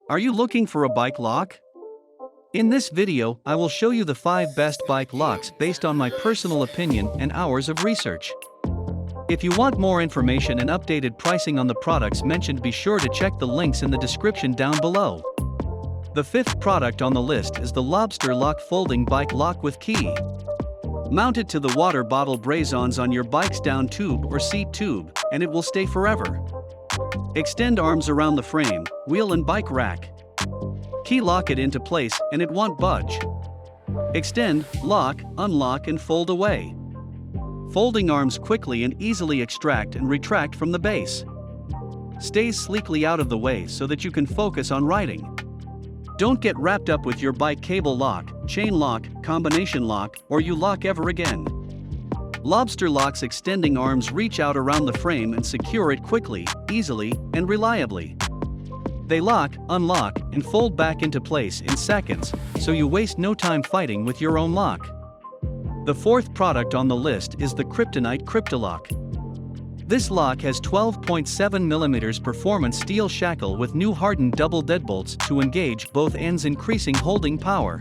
Are you looking for a bike lock? In this video, I will show you the 5 best bike locks based on my personal opinion and hours of research. If you want more information and updated pricing on the products mentioned, be sure to check the links in the description down below. The 5th product on the list is the Lobster Lock Folding Bike Lock with Key. Mount it to the water bottle brazions on your bike's down tube or seat tube, and it will stay forever. Extend arms around the frame, wheel and bike rack. Key lock it into place and it won't budge. Extend, lock, unlock and fold away. Folding arms quickly and easily extract and retract from the base. Stays sleekly out of the way so that you can focus on riding. Don't get wrapped up with your bike cable lock, chain lock, combination lock, or you lock ever again. Lobster Lock's extending arms reach out around the frame and secure it quickly, easily, and reliably. They lock, unlock, and fold back into place in seconds, so you waste no time fighting with your own lock. The 4th product on the list is the Kryptonite Kryptolok. This lock has 12.7mm performance steel shackle with new hardened double deadbolts to engage both ends, increasing holding power.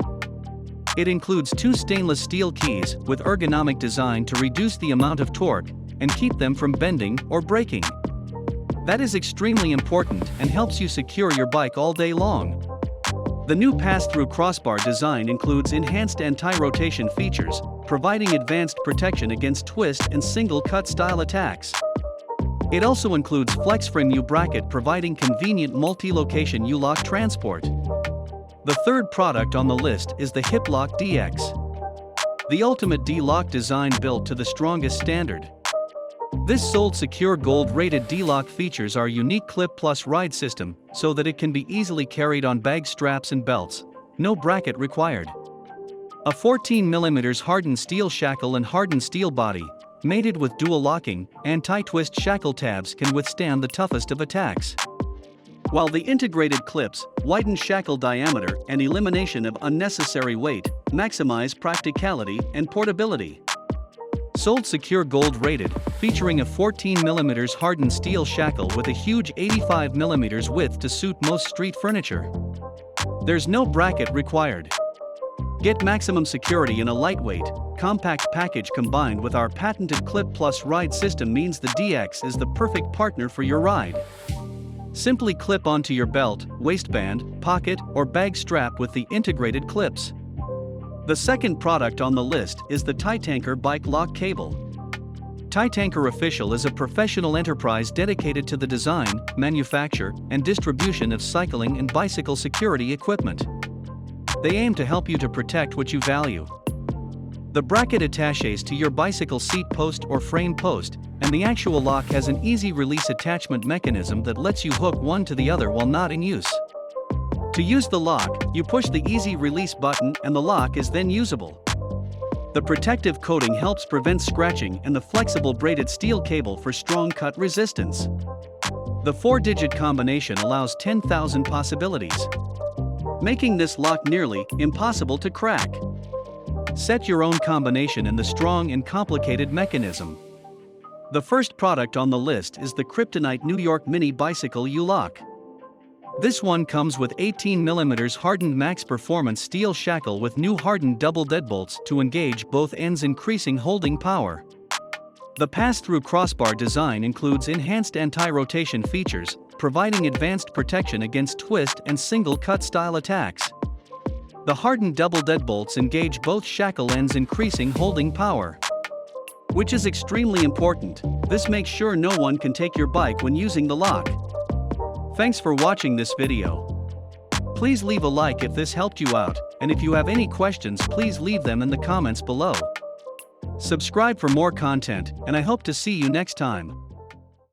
It includes 2 stainless steel keys with ergonomic design to reduce the amount of torque and keep them from bending or breaking. That is extremely important and helps you secure your bike all day long. The new pass-through crossbar design includes enhanced anti-rotation features, providing advanced protection against twist and single-cut style attacks. It also includes FlexFrame U-bracket, providing convenient multi-location U-lock transport. The 3rd product on the list is the Hiplok Dx. The ultimate D-lock design built to the strongest standard. This sold secure gold-rated D-lock features our unique clip plus ride system so that it can be easily carried on bag straps and belts, no bracket required. A 14mm hardened steel shackle and hardened steel body, mated with dual locking, anti-twist shackle tabs, can withstand the toughest of attacks. While the integrated clips, widened shackle diameter and elimination of unnecessary weight, maximize practicality and portability. Sold secure gold rated, featuring a 14mm hardened steel shackle with a huge 85mm width to suit most street furniture. There's no bracket required. Get maximum security in a lightweight, compact package. Combined with our patented Clip Plus ride system means the DX is the perfect partner for your ride. Simply clip onto your belt, waistband, pocket, or bag strap with the integrated clips. The 2nd product on the list is the Titanker Bike Lock Cable. Titanker Official is a professional enterprise dedicated to the design, manufacture, and distribution of cycling and bicycle security equipment. They aim to help you to protect what you value. The bracket attaches to your bicycle seat post or frame post, and the actual lock has an easy release attachment mechanism that lets you hook one to the other while not in use. To use the lock, you push the easy release button and the lock is then usable. The protective coating helps prevent scratching and the flexible braided steel cable for strong cut resistance. The 4-digit combination allows 10,000 possibilities, making this lock nearly impossible to crack. Set your own combination in the strong and complicated mechanism. The 1st product on the list is the Kryptonite New York Mini Bicycle U-Lock. This one comes with 18mm hardened max performance steel shackle with new hardened double deadbolts to engage both ends, increasing holding power. The pass-through crossbar design includes enhanced anti-rotation features, providing advanced protection against twist and single-cut style attacks. The hardened double deadbolts engage both shackle ends, increasing holding power, which is extremely important. This makes sure no one can take your bike when using the lock. Thanks for watching this video. Please leave a like if this helped you out, and if you have any questions, please leave them in the comments below. Subscribe for more content, and I hope to see you next time.